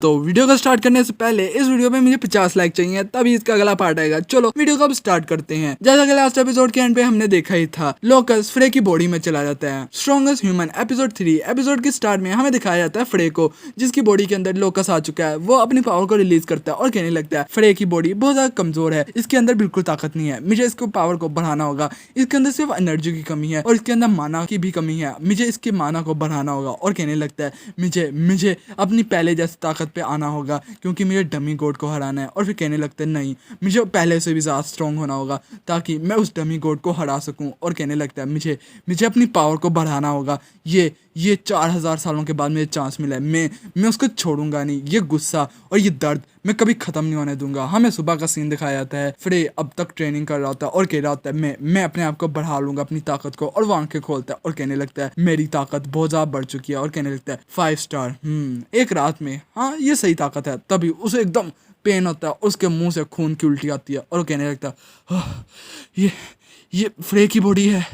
तो वीडियो को स्टार्ट करने से पहले इस वीडियो में मुझे 50 लाइक चाहिए, तभी इसका अगला पार्ट आएगा। चलो वीडियो को अब स्टार्ट करते हैं। जैसा कि लास्ट एपिसोड के एंड पे हमने देखा ही था, लोकस फ्रे की बॉडी में चला जाता है। स्ट्रॉन्गेस्ट ह्यूमन एपिसोड 3 एपिसोड के स्टार्ट में हमें दिखाया जाता है फ्रे को, जिसकी बॉडी के अंदर लोकस आ चुका है। वो अपनी पावर को रिलीज करता है और कहने लगता है फ्रे की बॉडी बहुत ज्यादा कमजोर है, इसके अंदर बिल्कुल ताकत नहीं है, मुझे इसको पावर को बढ़ाना होगा। इसके अंदर सिर्फ एनर्जी की कमी है और इसके अंदर माना की भी कमी है, मुझे इसके माना को बढ़ाना होगा। और कहने लगता है मुझे अपनी पहले जैसी ताकत पे आना होगा, क्योंकि मुझे डमी गोड को हराना है। और फिर कहने लगते हैं नहीं, मुझे पहले से भी ज़्यादा स्ट्रॉन्ग होना होगा ताकि मैं उस डमी गोड को हरा सकूं। और कहने लगता है मुझे अपनी पावर को बढ़ाना होगा। ये 4000 सालों के बाद मुझे चांस मिला है, मैं उसको छोड़ूंगा नहीं। ये गुस्सा और ये दर्द मैं कभी ख़त्म नहीं होने दूंगा। हमें सुबह का सीन दिखाया जाता है, फ्रे अब तक ट्रेनिंग कर रहा होता है और कह रहा होता है मैं अपने आप को बढ़ा लूंगा, अपनी ताकत को। और वो आंखें खोलता है और कहने लगता है मेरी ताकत बहुत ज़्यादा बढ़ चुकी है। और कहने लगता है 5 स्टार एक रात में, हाँ ये सही ताकत है। तभी उसे एकदम पेन होता है, उसके मुंह से खून की उल्टी आती है और कहने लगता है ये फ्रे की बॉडी है,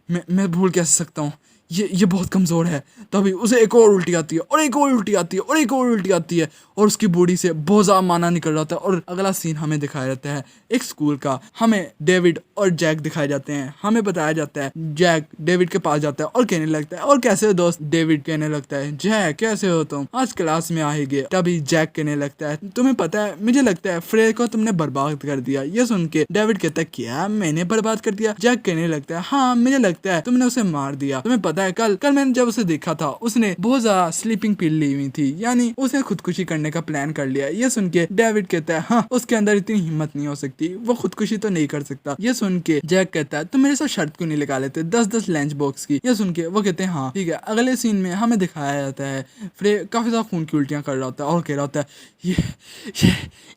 मैं भूल कैसे सकता हूँ, ये बहुत कमज़ोर है। तभी उसे एक और उल्टी आती है और एक और उल्टी आती है और एक और उल्टी आती है और उसकी बॉडी से बहुत ज़्यादा माना निकल रहा था। और अगला सीन हमें दिखाया जाता है एक स्कूल का। हमें डेविड और जैक दिखाए जाते हैं। हमें बताया जाता है जैक डेविड के पास जाता है और कहने लगता है और कैसे हो दोस्त। डेविड कहने लगता है जैक कैसे हो तुम, आज क्लास में आएंगे। तभी जैक कहने लगता है तुम्हें पता है, मुझे लगता है फ्रे को तुमने बर्बाद कर दिया। ये सुन के डेविड कहता है क्या मैंने बर्बाद कर दिया। जैक कहने लगता है हाँ मुझे लगता है तुमने उसे मार दिया। तुम्हें पता है कल मैंने जब उसे देखा था, उसने बहुत ज्यादा स्लीपिंग पिल ली हुई थी, यानी उसने खुदकुशी करने का प्लान कर लिया। ये सुन के डेविड कहता है हाँ उसके अंदर इतनी हिम्मत नहीं हो सकती, वो खुदकुशी तो नहीं कर सकता। ये सुन के जैक कहता है तुम मेरे साथ शर्त क्यों नहीं लगा लेते 10-10 लंच बॉक्स की। ये सुन के वो कहते हैं हाँ ठीक है। अगले सीन में हमें दिखाया जाता है फ्रे काफी ज्यादा खून की उल्टियां कर रहा होता है और कह रहा होता है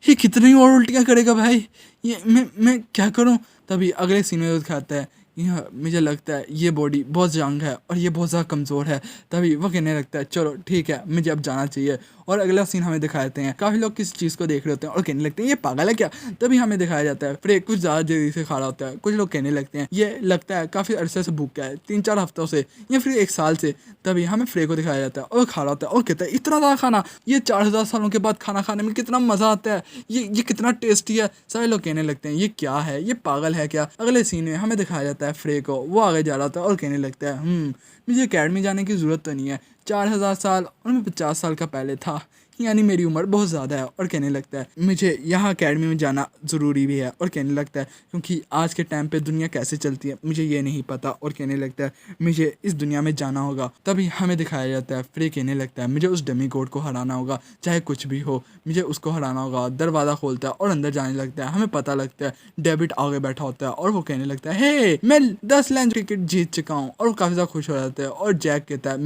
ये कितनी और उल्टियां करेगा भाई, ये मैं क्या करूं। तभी अगले सीन में दिखाता है मुझे लगता है ये बॉडी बहुत यंग है और ये बहुत ज़्यादा कमज़ोर है। तभी वो कहने लगता है चलो ठीक है मुझे अब जाना चाहिए। और अगला सीन हमें दिखाए जाते हैं काफ़ी लोग किस चीज़ को देख रहे होते हैं और कहने लगते हैं ये पागल है क्या। तभी हमें दिखाया जाता है फ्रे कुछ ज़्यादा जल्दी से खा रहा होता है। कुछ लोग कहने लगते हैं ये लगता है काफ़ी अरसे से भूखा है, 3-4 हफ्तों से या फिर 1 साल से। तभी हमें फ्रे को दिखाया जाता है और खा रहा होता है और कहता है इतना ज़्यादा खाना, ये 4000 सालों के बाद खाना खाने में कितना मज़ा आता है, ये कितना टेस्टी है। सारे लोग कहने लगते हैं ये क्या है, ये पागल है क्या। अगले सीन में हमें दिखाया जाता है फ्रे को, वो आगे जा रहा था और कहने लगता है मुझे एकेडमी जाने की ज़रूरत तो नहीं है, 4000 साल और मैं 50 साल का पहले था, यानी मेरी उम्र बहुत ज़्यादा है। और कहने लगता है मुझे यहाँ एकेडमी में जाना ज़रूरी भी है। और कहने लगता है क्योंकि आज के टाइम पे दुनिया कैसे चलती है मुझे ये नहीं पता। और कहने लगता है मुझे इस दुनिया में जाना होगा। तभी हमें दिखाया जाता है फ्रे कहने लगता है मुझे उस डमी गोड को हराना होगा, चाहे कुछ भी हो मुझे उसको हराना होगा। दरवाज़ा खोलता है और अंदर जाने लगता है। हमें पता लगता है डेविड आगे बैठा होता है और वो कहने लगता है हे मैं 10 लंच टिकट जीत चुका हूँ। और वो काफ़ी ज़्यादा खुश हो जाता है। और जैक कहता है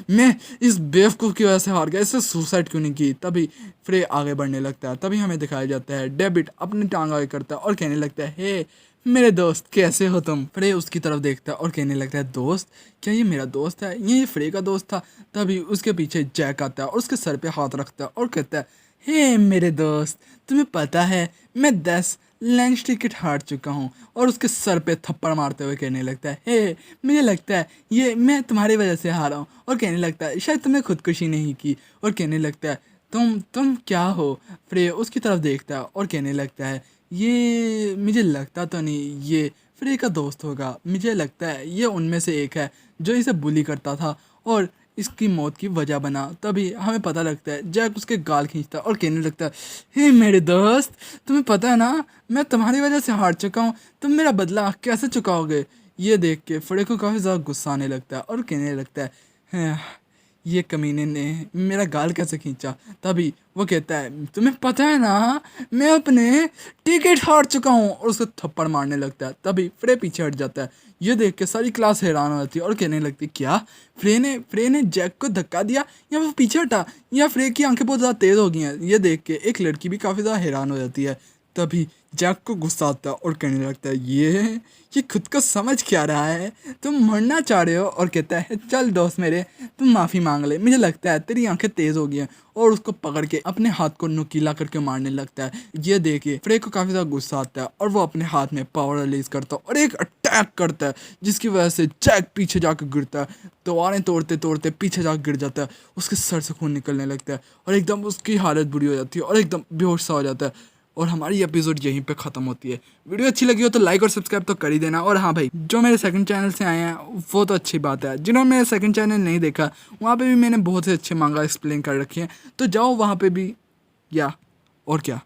मैं इस बेवकूफ़ की वजह से हार गया, इससे सुसाइड क्यों नहीं की। तभी फ्रे आगे बढ़ने लगता है। तभी हमें दिखाया जाता है डेविड अपनी टांग आगे करता है और कहने लगता है हे मेरे दोस्त कैसे हो तुम। फ्रे उसकी तरफ देखता है और कहने लगता है दोस्त, क्या ये मेरा दोस्त है, ये फ्रे का दोस्त था। तभी उसके पीछे जैक आता है और उसके सर पे हाथ रखता है और कहता है हे मेरे दोस्त, तुम्हें पता है मैं 10 लंच टिकट हार चुका हूँ। और उसके सर पे थप्पड़ मारते हुए कहने लगता है हे मुझे लगता है ये मैं तुम्हारी वजह से हारा हूँ। और कहने लगता है शायद तुमने खुदकुशी नहीं की। और कहने लगता है तुम क्या हो। फ्रे उसकी तरफ देखता है और कहने लगता है ये मुझे लगता तो नहीं ये फ्रे का दोस्त होगा, मुझे लगता है ये उनमें से एक है जो इसे बुली करता था और इसकी मौत की वजह बना। तभी हमें पता लगता है जैक उसके गाल खींचता है और कहने लगता है हे मेरे दोस्त, तुम्हें पता है ना मैं तुम्हारी वजह से हार चुका हूँ, तुम मेरा बदला कैसे चुकाओगे। ये देख के फ्रे को काफ़ी ज़्यादा गुस्सा आने लगता है और कहने लगता है ये कमीने ने मेरा गाल कैसे खींचा। तभी वो कहता है तुम्हें पता है ना मैं अपने टिकट हार चुका हूँ और उसको थप्पड़ मारने लगता है। तभी फ्रे पीछे हट जाता है। ये देख के सारी क्लास हैरान हो जाती है और कहने लगती है क्या फ्रे ने जैक को धक्का दिया या वो पीछे हटा या फ्रे की आंखें बहुत ज़्यादा तेज़ हो गई हैं। ये देख के एक लड़की भी काफ़ी ज़्यादा हैरान हो जाती है। तभी जैक को गुस्सा आता है और कहने लगता है ये खुद को समझ क्या रहा है, तुम मरना चाह रहे हो। और कहता है चल दोस्त मेरे तुम माफ़ी मांग ले, मुझे लगता है तेरी आंखें तेज़ हो गई हैं। और उसको पकड़ के अपने हाथ को नुकीला करके मारने लगता है। ये देखे फ्रे को काफ़ी ज़्यादा गुस्सा आता है और वो अपने हाथ में पावर रिलीज करता है और एक अटैक अटैक करता है, जिसकी वजह से जैक पीछे जाकर गिरता है, तलवारें तोड़ते तोड़ते पीछे जाकर गिर जाता है, उसके सर से खून निकलने लगता है और एकदम उसकी हालत बुरी हो जाती है और एकदम बेहोश सा हो जाता है और हमारी एपिसोड यहीं पे ख़त्म होती है। वीडियो अच्छी लगी हो तो लाइक और सब्सक्राइब तो कर ही देना। और हाँ भाई, जो मेरे सेकंड चैनल से आए हैं वो तो अच्छी बात है, जिन्होंने मेरा सेकंड चैनल नहीं देखा वहाँ पे भी मैंने बहुत से अच्छे मांगा एक्सप्लेन कर रखे हैं, तो जाओ वहाँ पे भी। या और क्या।